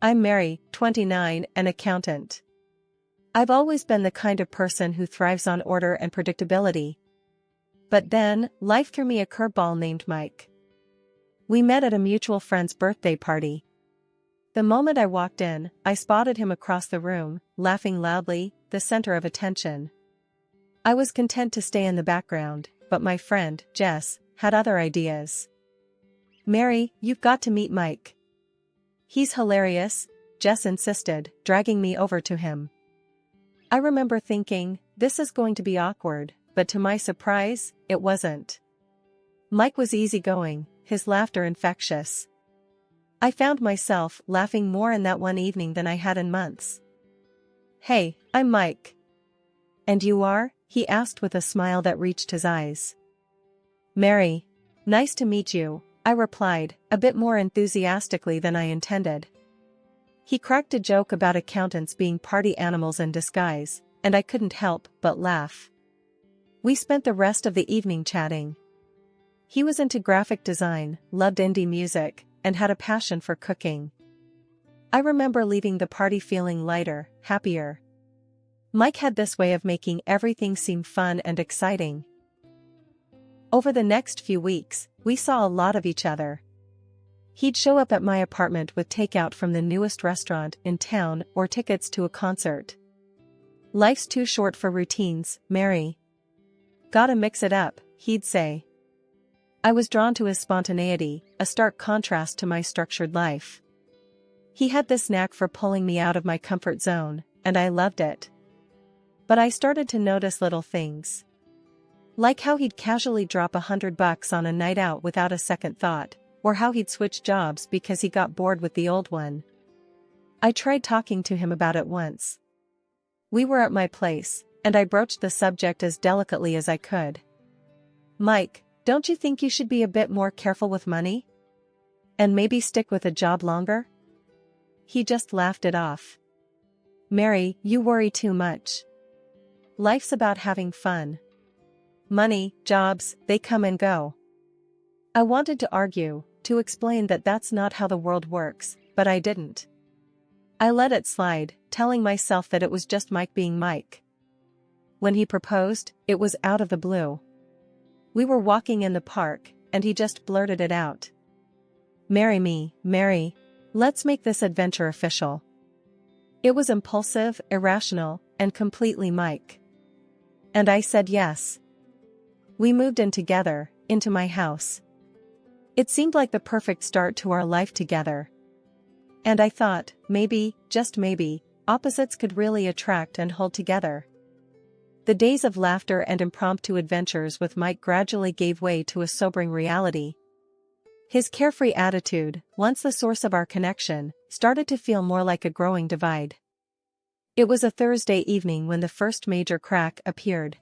I'm Mary, 29, an accountant. I've always been the kind of person who thrives on order and predictability. But then, life threw me a curveball named Mike. We met at a mutual friend's birthday party. The moment I walked in, I spotted him across the room, laughing loudly, the center of attention. I was content to stay in the background, but my friend, Jess, had other ideas. "Mary, you've got to meet Mike. He's hilarious," Jess insisted, dragging me over to him. I remember thinking, this is going to be awkward, but to my surprise, it wasn't. Mike was easygoing, his laughter infectious. I found myself laughing more in that one evening than I had in months. "Hey, I'm Mike." "And you are?" he asked with a smile that reached his eyes. "Mary. Nice to meet you," I replied, a bit more enthusiastically than I intended. He cracked a joke about accountants being party animals in disguise, and I couldn't help but laugh. We spent the rest of the evening chatting. He was into graphic design, loved indie music, and had a passion for cooking. I remember leaving the party feeling lighter, happier. Mike had this way of making everything seem fun and exciting. Over the next few weeks, we saw a lot of each other. He'd show up at my apartment with takeout from the newest restaurant in town or tickets to a concert. "Life's too short for routines, Mary. Gotta mix it up," he'd say. I was drawn to his spontaneity, a stark contrast to my structured life. He had this knack for pulling me out of my comfort zone, and I loved it. But I started to notice little things. Like how he'd casually drop $100 on a night out without a second thought, or how he'd switch jobs because he got bored with the old one. I tried talking to him about it once. We were at my place, and I broached the subject as delicately as I could. "Mike, don't you think you should be a bit more careful with money? And maybe stick with a job longer?" He just laughed it off. "Mary, you worry too much. Life's about having fun. Money, jobs, they come and go." I wanted to argue, to explain that that's not how the world works, but I didn't. I let it slide, telling myself that it was just Mike being Mike. When he proposed, it was out of the blue. We were walking in the park, and he just blurted it out. "Marry me, Mary. Let's make this adventure official." It was impulsive, irrational, and completely Mike. And I said yes. We moved in together, into my house. It seemed like the perfect start to our life together. And I thought, maybe, just maybe, opposites could really attract and hold together. The days of laughter and impromptu adventures with Mike gradually gave way to a sobering reality. His carefree attitude, once the source of our connection, started to feel more like a growing divide. It was a Thursday evening when the first major crack appeared.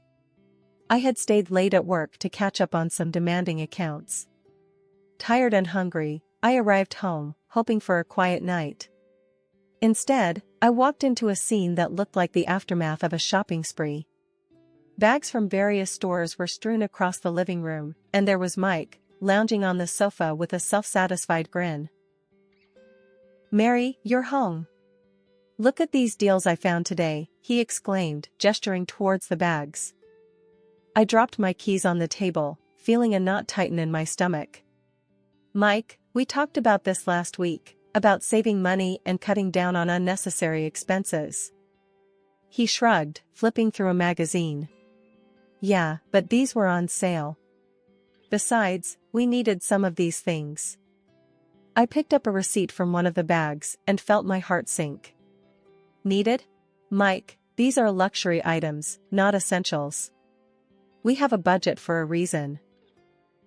I had stayed late at work to catch up on some demanding accounts. Tired and hungry, I arrived home, hoping for a quiet night. Instead, I walked into a scene that looked like the aftermath of a shopping spree. Bags from various stores were strewn across the living room, and there was Mike, lounging on the sofa with a self-satisfied grin. "Mary, you're home. Look at these deals I found today," he exclaimed, gesturing towards the bags. I dropped my keys on the table, feeling a knot tighten in my stomach. "Mike, we talked about this last week, about saving money and cutting down on unnecessary expenses." He shrugged, flipping through a magazine. "Yeah, but these were on sale. Besides, we needed some of these things." I picked up a receipt from one of the bags and felt my heart sink. "Needed? Mike, these are luxury items, not essentials. We have a budget for a reason."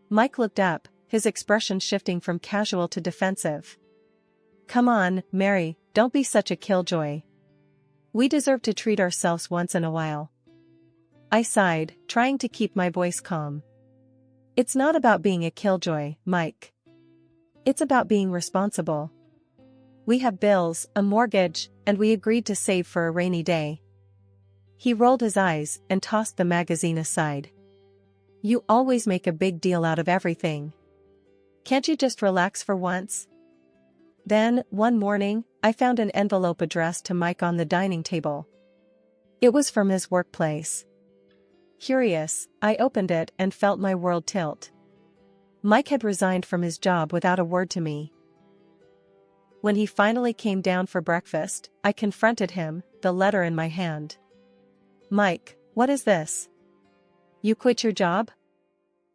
Mike looked up, his expression shifting from casual to defensive. "Come on, Mary, don't be such a killjoy. We deserve to treat ourselves once in a while." I sighed, trying to keep my voice calm. "It's not about being a killjoy, Mike. It's about being responsible. We have bills, a mortgage, and we agreed to save for a rainy day." He rolled his eyes and tossed the magazine aside. "You always make a big deal out of everything. Can't you just relax for once?" Then, one morning, I found an envelope addressed to Mike on the dining table. It was from his workplace. Curious, I opened it and felt my world tilt. Mike had resigned from his job without a word to me. When he finally came down for breakfast, I confronted him, the letter in my hand. "Mike, what is this? You quit your job?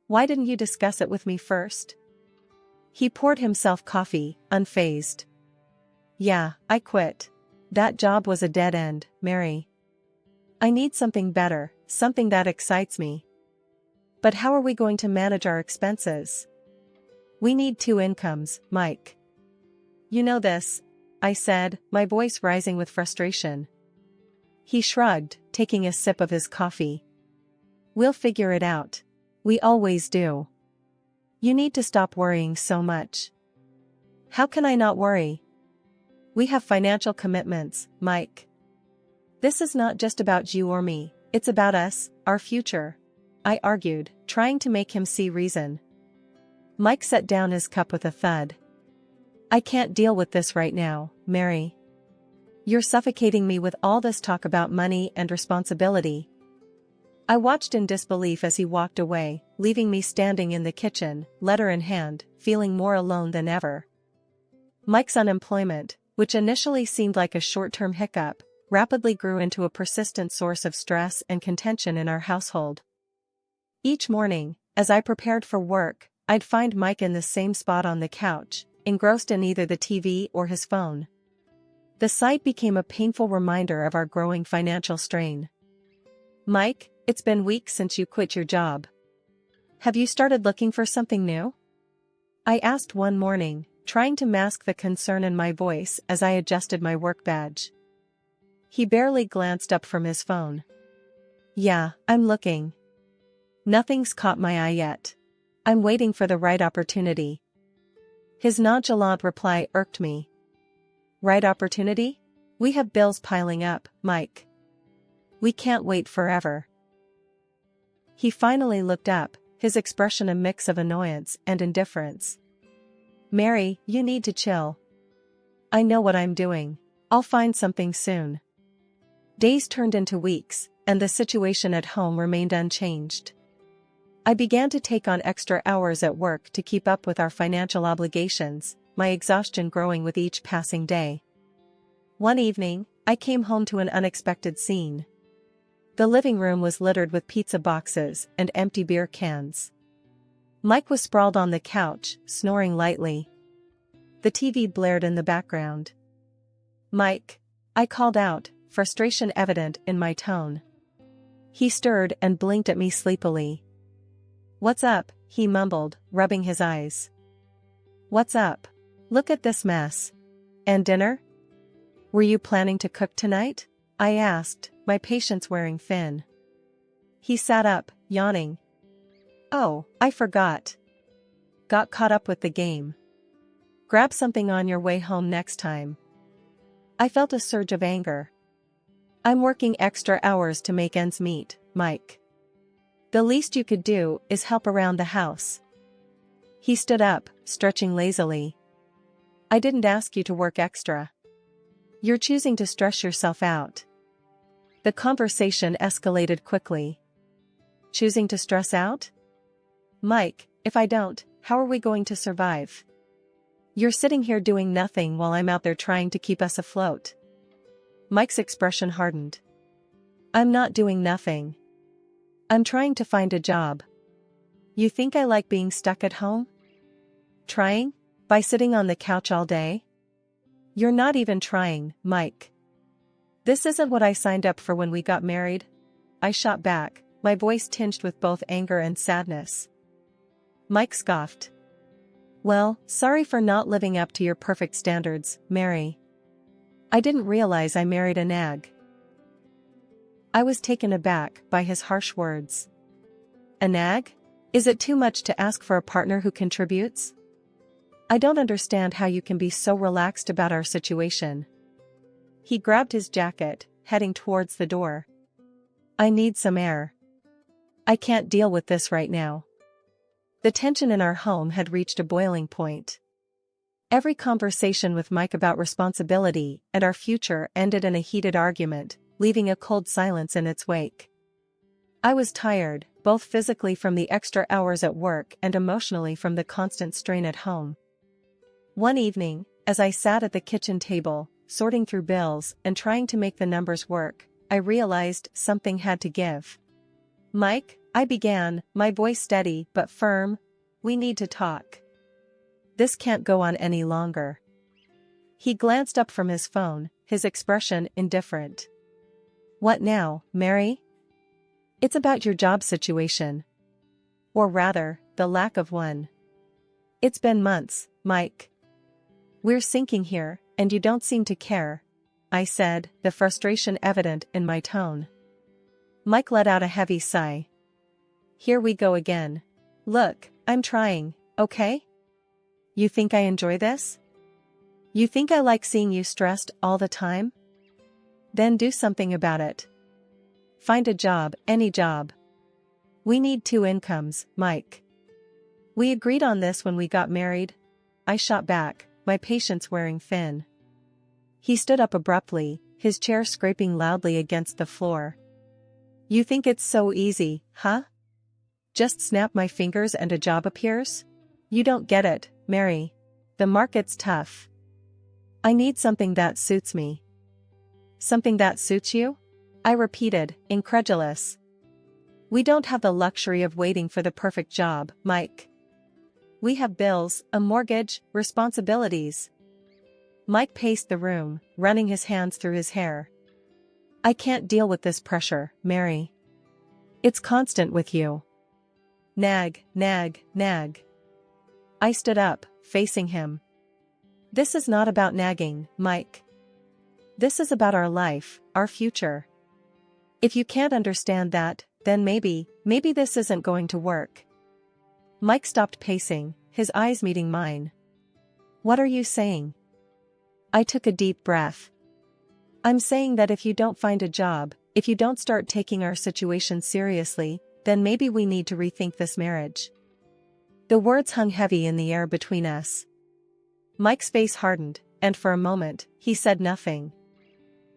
Why didn't you discuss it with me first?" He poured himself coffee, unfazed. "Yeah, I quit. That job was a dead end, Mary. I need something better, something that excites me. But how are we going to manage our expenses? We need 2 incomes, Mike." "You know this," I said, my voice rising with frustration. He shrugged, taking a sip of his coffee. "We'll figure it out. We always do. You need to stop worrying so much." "How can I not worry? We have financial commitments, Mike. This is not just about you or me, it's about us, our future," I argued, trying to make him see reason. Mike set down his cup with a thud. "I can't deal with this right now, Mary. You're suffocating me with all this talk about money and responsibility." I watched in disbelief as he walked away, leaving me standing in the kitchen, letter in hand, feeling more alone than ever. Mike's unemployment, which initially seemed like a short-term hiccup, rapidly grew into a persistent source of stress and contention in our household. Each morning, as I prepared for work, I'd find Mike in the same spot on the couch, engrossed in either the TV or his phone. The sight became a painful reminder of our growing financial strain. "Mike, it's been weeks since you quit your job. Have you started looking for something new?" I asked one morning, trying to mask the concern in my voice as I adjusted my work badge. He barely glanced up from his phone. "Yeah, I'm looking. Nothing's caught my eye yet. I'm waiting for the right opportunity." His nonchalant reply irked me. "Right opportunity? We have bills piling up, Mike. We can't wait forever." He finally looked up, his expression a mix of annoyance and indifference. "Mary, you need to chill. I know what I'm doing. I'll find something soon." Days turned into weeks, and the situation at home remained unchanged. I began to take on extra hours at work to keep up with our financial obligations, my exhaustion growing with each passing day. One evening, I came home to an unexpected scene. The living room was littered with pizza boxes and empty beer cans. Mike was sprawled on the couch, snoring lightly. The TV blared in the background. "Mike," I called out, frustration evident in my tone. He stirred and blinked at me sleepily. "What's up?" he mumbled, rubbing his eyes. "What's up? Look at this mess. And dinner? Were you planning to cook tonight?" I asked, my patience wearing thin. He sat up, yawning. "Oh, I forgot. Got caught up with the game. Grab something on your way home next time." I felt a surge of anger. "I'm working extra hours to make ends meet, Mike. The least you could do is help around the house." He stood up, stretching lazily. "I didn't ask you to work extra. You're choosing to stress yourself out." The conversation escalated quickly. "Choosing to stress out? Mike, if I don't, how are we going to survive? You're sitting here doing nothing while I'm out there trying to keep us afloat." Mike's expression hardened. "I'm not doing nothing. I'm trying to find a job. You think I like being stuck at home? Trying? By sitting on the couch all day? You're not even trying, Mike. This isn't what I signed up for when we got married," I shot back, my voice tinged with both anger and sadness. Mike scoffed. "Well, sorry for not living up to your perfect standards, Mary. I didn't realize I married a nag." I was taken aback by his harsh words. "A nag? Is it too much to ask for a partner who contributes? I don't understand how you can be so relaxed about our situation." He grabbed his jacket, heading towards the door. "I need some air. I can't deal with this right now." The tension in our home had reached a boiling point. Every conversation with Mike about responsibility and our future ended in a heated argument, leaving a cold silence in its wake. I was tired, both physically from the extra hours at work and emotionally from the constant strain at home. One evening, as I sat at the kitchen table, sorting through bills and trying to make the numbers work, I realized something had to give. "Mike," I began, my voice steady but firm, "we need to talk. This can't go on any longer." He glanced up from his phone, his expression indifferent. "What now, Mary?" "It's about your job situation. Or rather, the lack of one. It's been months, Mike. We're sinking here, and you don't seem to care," I said, the frustration evident in my tone. Mike let out a heavy sigh. "Here we go again. Look, I'm trying, okay? You think I enjoy this? You think I like seeing you stressed all the time? Then do something about it. Find a job, any job. We need 2 incomes, Mike. We agreed on this when we got married," I shot back, my patience wearing thin. He stood up abruptly, his chair scraping loudly against the floor. "You think it's so easy, huh? Just snap my fingers and a job appears? You don't get it, Mary. The market's tough. I need something that suits me." "Something that suits you?" I repeated, incredulous. "We don't have the luxury of waiting for the perfect job, Mike. We have bills, a mortgage, responsibilities." Mike paced the room, running his hands through his hair. "I can't deal with this pressure, Mary. It's constant with you. Nag, nag, nag." I stood up, facing him. "This is not about nagging, Mike. This is about our life, our future. If you can't understand that, then maybe this isn't going to work." Mike stopped pacing, his eyes meeting mine. "What are you saying?" I took a deep breath. "I'm saying that if you don't find a job, if you don't start taking our situation seriously, then maybe we need to rethink this marriage." The words hung heavy in the air between us. Mike's face hardened, and for a moment, he said nothing.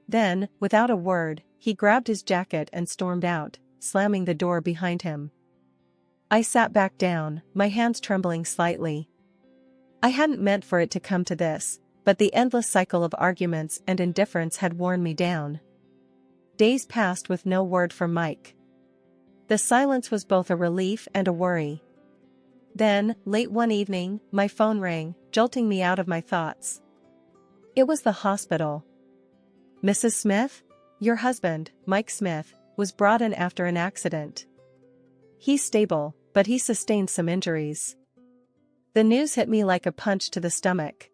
Then, without a word, he grabbed his jacket and stormed out, slamming the door behind him. I sat back down, my hands trembling slightly. I hadn't meant for it to come to this, but the endless cycle of arguments and indifference had worn me down. Days passed with no word from Mike. The silence was both a relief and a worry. Then, late one evening, my phone rang, jolting me out of my thoughts. It was the hospital. "Mrs. Smith? Your husband, Mike Smith, was brought in after an accident. He's stable, but he sustained some injuries." The news hit me like a punch to the stomach.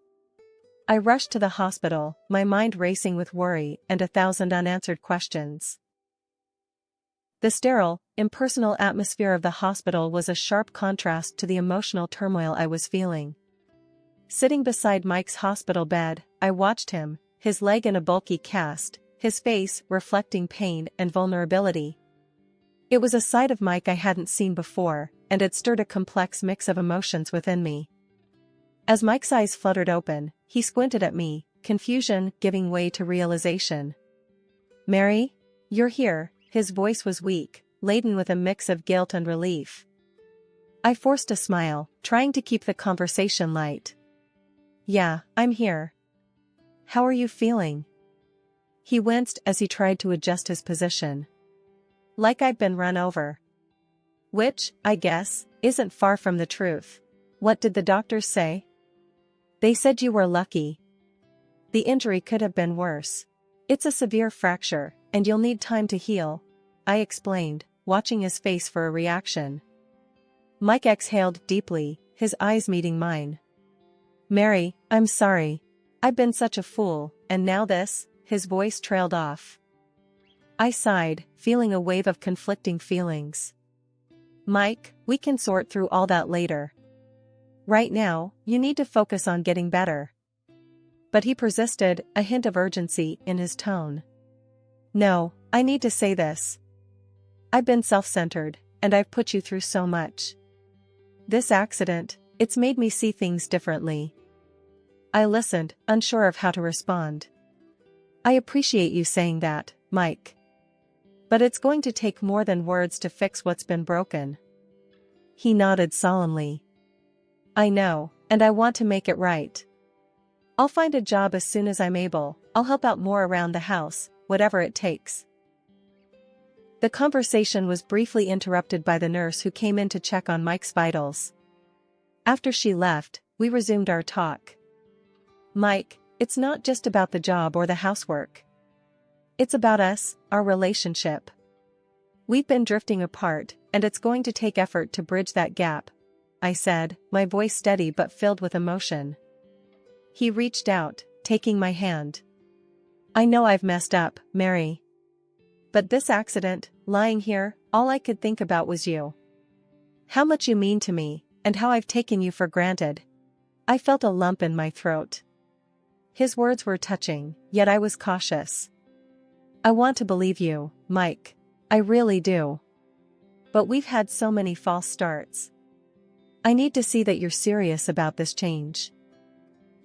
I rushed to the hospital, my mind racing with worry and 1,000 unanswered questions. The sterile, impersonal atmosphere of the hospital was a sharp contrast to the emotional turmoil I was feeling. Sitting beside Mike's hospital bed, I watched him, his leg in a bulky cast, his face reflecting pain and vulnerability. It was a side of Mike I hadn't seen before, and it stirred a complex mix of emotions within me. As Mike's eyes fluttered open, he squinted at me, confusion giving way to realization. "Mary? You're here." His voice was weak, laden with a mix of guilt and relief. I forced a smile, trying to keep the conversation light. "Yeah, I'm here. How are you feeling?" He winced as he tried to adjust his position. "Like I'd been run over." Which, I guess, isn't far from the truth. "What did the doctors say?" "They said you were lucky. The injury could have been worse. It's a severe fracture, and you'll need time to heal," I explained, watching his face for a reaction. Mike exhaled deeply, his eyes meeting mine. "Mary, I'm sorry. I've been such a fool, and now this," his voice trailed off. I sighed, feeling a wave of conflicting feelings. "Mike, we can sort through all that later. Right now, you need to focus on getting better." But he persisted, a hint of urgency in his tone. "No, I need to say this. I've been self-centered, and I've put you through so much. This accident, it's made me see things differently. I listened, unsure of how to respond. I appreciate you saying that, Mike. But it's going to take more than words to fix what's been broken. He nodded solemnly. I know, and I want to make it right. I'll find a job as soon as I'm able. I'll help out more around the house, whatever it takes. The conversation was briefly interrupted by the nurse who came in to check on Mike's vitals. After she left, we resumed our talk. Mike, it's not just about the job or the housework. It's about us, our relationship. We've been drifting apart, and it's going to take effort to bridge that gap, I said, my voice steady but filled with emotion. He reached out, taking my hand. I know I've messed up, Mary. But this accident, lying here, all I could think about was you. How much you mean to me, and how I've taken you for granted. I felt a lump in my throat. His words were touching, yet I was cautious. I want to believe you, Mike. I really do. But we've had so many false starts. I need to see that you're serious about this change.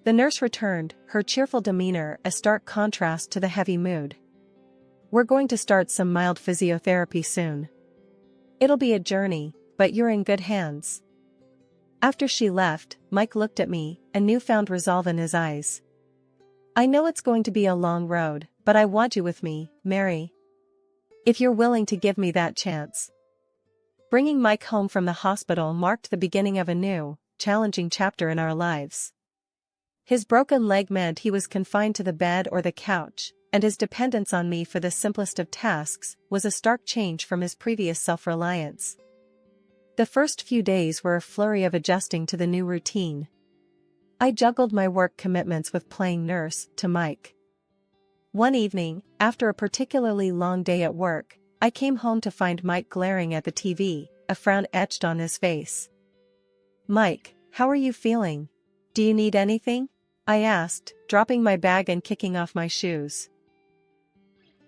The nurse returned, her cheerful demeanor a stark contrast to the heavy mood. We're going to start some mild physiotherapy soon. It'll be a journey, but you're in good hands. After she left, Mike looked at me, a newfound resolve in his eyes. I know it's going to be a long road, but I want you with me, Mary. If you're willing to give me that chance. Bringing Mike home from the hospital marked the beginning of a new, challenging chapter in our lives. His broken leg meant he was confined to the bed or the couch, and his dependence on me for the simplest of tasks was a stark change from his previous self-reliance. The first few days were a flurry of adjusting to the new routine. I juggled my work commitments with playing nurse to Mike. One evening, after a particularly long day at work, I came home to find Mike glaring at the TV, a frown etched on his face. Mike, how are you feeling? Do you need anything? I asked, dropping my bag and kicking off my shoes.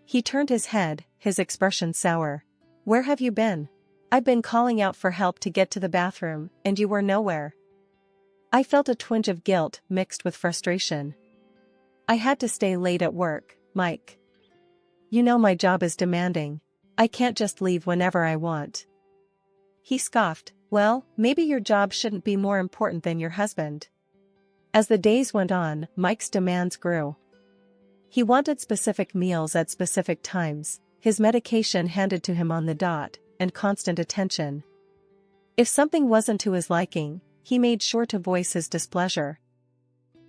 He turned his head, his expression sour. Where have you been? I've been calling out for help to get to the bathroom, and you were nowhere. I felt a twinge of guilt mixed with frustration. I had to stay late at work, Mike. You know my job is demanding. I can't just leave whenever I want. He scoffed. Well, maybe your job shouldn't be more important than your husband. As the days went on, Mike's demands grew. He wanted specific meals at specific times, his medication handed to him on the dot, and constant attention. If something wasn't to his liking, he made sure to voice his displeasure.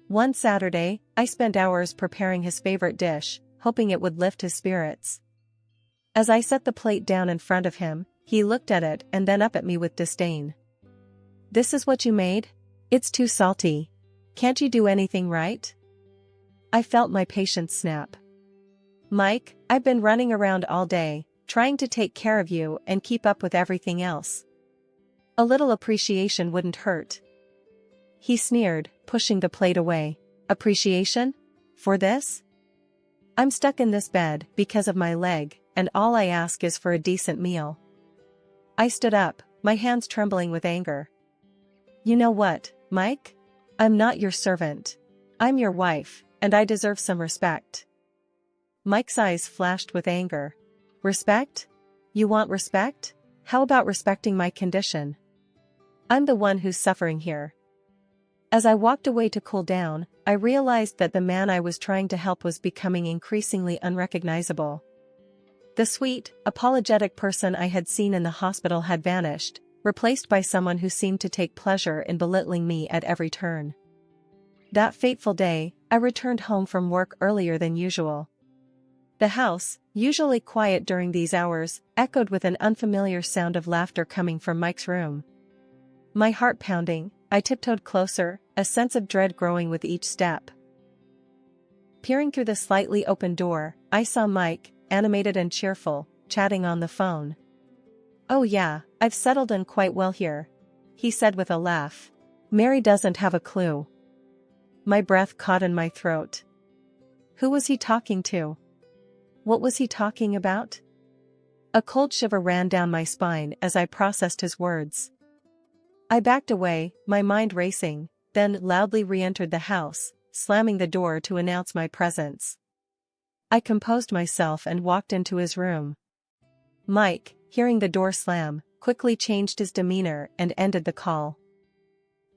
One Saturday, I spent hours preparing his favorite dish, hoping it would lift his spirits. As I set the plate down in front of him, he looked at it and then up at me with disdain. This is what you made? It's too salty. Can't you do anything right? I felt my patience snap. Mike, I've been running around all day, trying to take care of you and keep up with everything else. A little appreciation wouldn't hurt. He sneered, pushing the plate away. Appreciation? For this? I'm stuck in this bed because of my leg, and all I ask is for a decent meal. I stood up, my hands trembling with anger. You know what, Mike? I'm not your servant. I'm your wife, and I deserve some respect. Mike's eyes flashed with anger. Respect? You want respect? How about respecting my condition? I'm the one who's suffering here. As I walked away to cool down, I realized that the man I was trying to help was becoming increasingly unrecognizable. The sweet, apologetic person I had seen in the hospital had vanished, replaced by someone who seemed to take pleasure in belittling me at every turn. That fateful day, I returned home from work earlier than usual. The house, usually quiet during these hours, echoed with an unfamiliar sound of laughter coming from Mike's room. My heart pounding, I tiptoed closer, a sense of dread growing with each step. Peering through the slightly open door, I saw Mike, animated and cheerful, chatting on the phone. Oh yeah, I've settled in quite well here, he said with a laugh. Mary doesn't have a clue. My breath caught in my throat. Who was he talking to? What was he talking about? A cold shiver ran down my spine as I processed his words. I backed away, my mind racing, then loudly re-entered the house, slamming the door to announce my presence. I composed myself and walked into his room. Mike, hearing the door slam, quickly changed his demeanor and ended the call.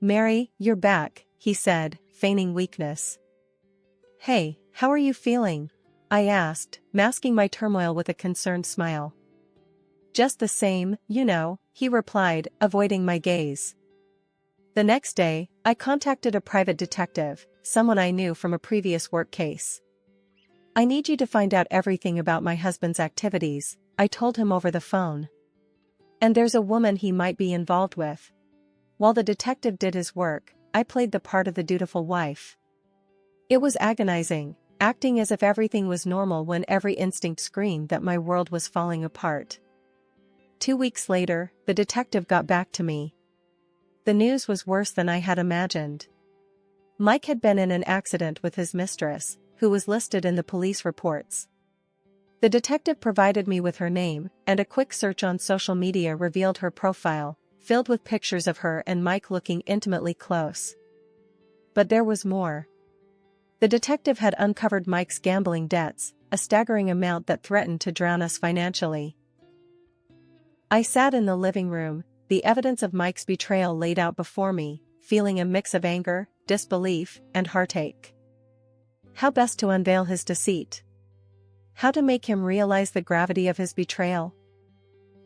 "Mary, you're back," he said, feigning weakness. "Hey, how are you feeling?" I asked, masking my turmoil with a concerned smile. "Just the same, you know," he replied, avoiding my gaze. The next day, I contacted a private detective, someone I knew from a previous work case. "I need you to find out everything about my husband's activities," I told him over the phone. "And there's a woman he might be involved with." While the detective did his work, I played the part of the dutiful wife. It was agonizing, acting as if everything was normal when every instinct screamed that my world was falling apart. 2 weeks later, the detective got back to me. The news was worse than I had imagined. Mike had been in an accident with his mistress, who was listed in the police reports. The detective provided me with her name, and a quick search on social media revealed her profile, filled with pictures of her and Mike looking intimately close. But there was more. The detective had uncovered Mike's gambling debts, a staggering amount that threatened to drown us financially. I sat in the living room, the evidence of Mike's betrayal laid out before me, feeling a mix of anger, disbelief, and heartache. How best to unveil his deceit? How to make him realize the gravity of his betrayal?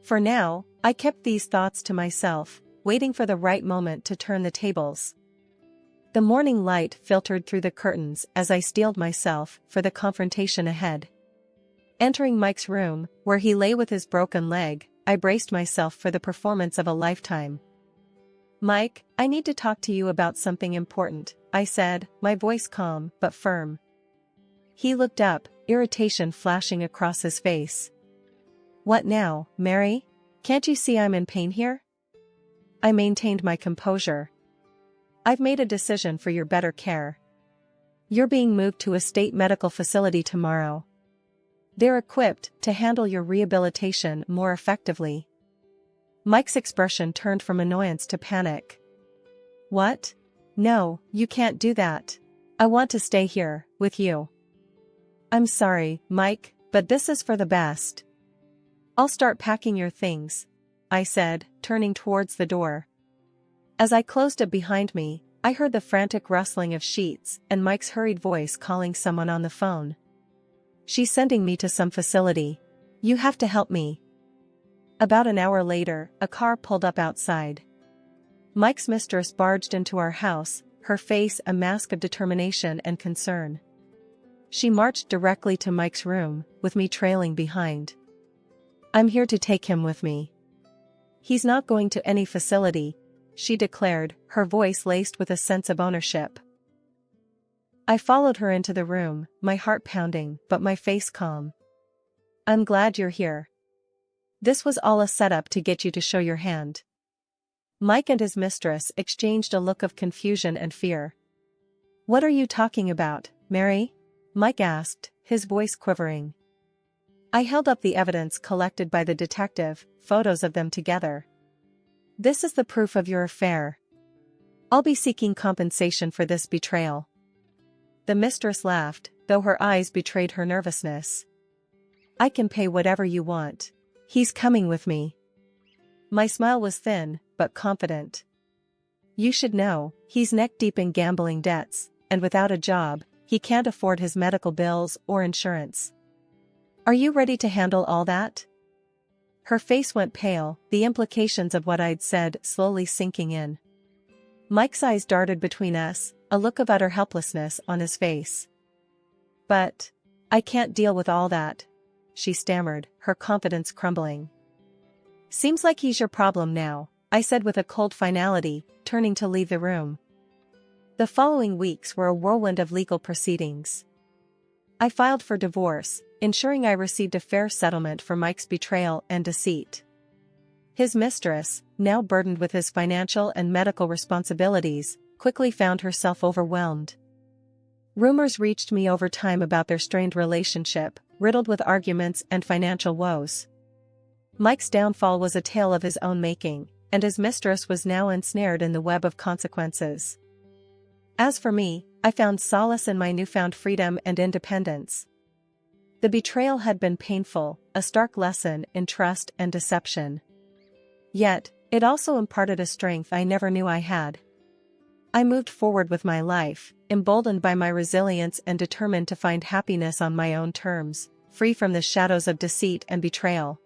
For now, I kept these thoughts to myself, waiting for the right moment to turn the tables. The morning light filtered through the curtains as I steeled myself for the confrontation ahead. Entering Mike's room, where he lay with his broken leg, I braced myself for the performance of a lifetime. "Mike, I need to talk to you about something important," I said, my voice calm but firm. He looked up, irritation flashing across his face. "What now, Mary? Can't you see I'm in pain here?" I maintained my composure. "I've made a decision for your better care. You're being moved to a state medical facility tomorrow. They're equipped to handle your rehabilitation more effectively." Mike's expression turned from annoyance to panic. "What? No, you can't do that. I want to stay here, with you." "I'm sorry, Mike, but this is for the best." "I'll start packing your things," I said, turning towards the door. As I closed it behind me, I heard the frantic rustling of sheets and Mike's hurried voice calling someone on the phone. "She's sending me to some facility. You have to help me." About an hour later, a car pulled up outside. Mike's mistress barged into our house, her face a mask of determination and concern. She marched directly to Mike's room, with me trailing behind. "I'm here to take him with me. He's not going to any facility," she declared, her voice laced with a sense of ownership. I followed her into the room, my heart pounding but my face calm. "I'm glad you're here. This was all a setup to get you to show your hand." Mike and his mistress exchanged a look of confusion and fear. "What are you talking about, Mary?" Mike asked, his voice quivering. I held up the evidence collected by the detective, photos of them together. "This is the proof of your affair. I'll be seeking compensation for this betrayal." The mistress laughed, though her eyes betrayed her nervousness. "I can pay whatever you want. He's coming with me." My smile was thin, but confident. "You should know, he's neck-deep in gambling debts, and without a job, he can't afford his medical bills or insurance. Are you ready to handle all that?" Her face went pale, the implications of what I'd said slowly sinking in. Mike's eyes darted between us, a look of utter helplessness on his face. "But I can't deal with all that," she stammered, her confidence crumbling. "Seems like he's your problem now," I said with a cold finality, turning to leave the room. The following weeks were a whirlwind of legal proceedings. I filed for divorce, ensuring I received a fair settlement for Mike's betrayal and deceit. His mistress, now burdened with his financial and medical responsibilities, quickly found herself overwhelmed. Rumors reached me over time about their strained relationship, riddled with arguments and financial woes. Mike's downfall was a tale of his own making, and his mistress was now ensnared in the web of consequences. As for me, I found solace in my newfound freedom and independence. The betrayal had been painful, a stark lesson in trust and deception. Yet, it also imparted a strength I never knew I had. I moved forward with my life, emboldened by my resilience and determined to find happiness on my own terms, free from the shadows of deceit and betrayal.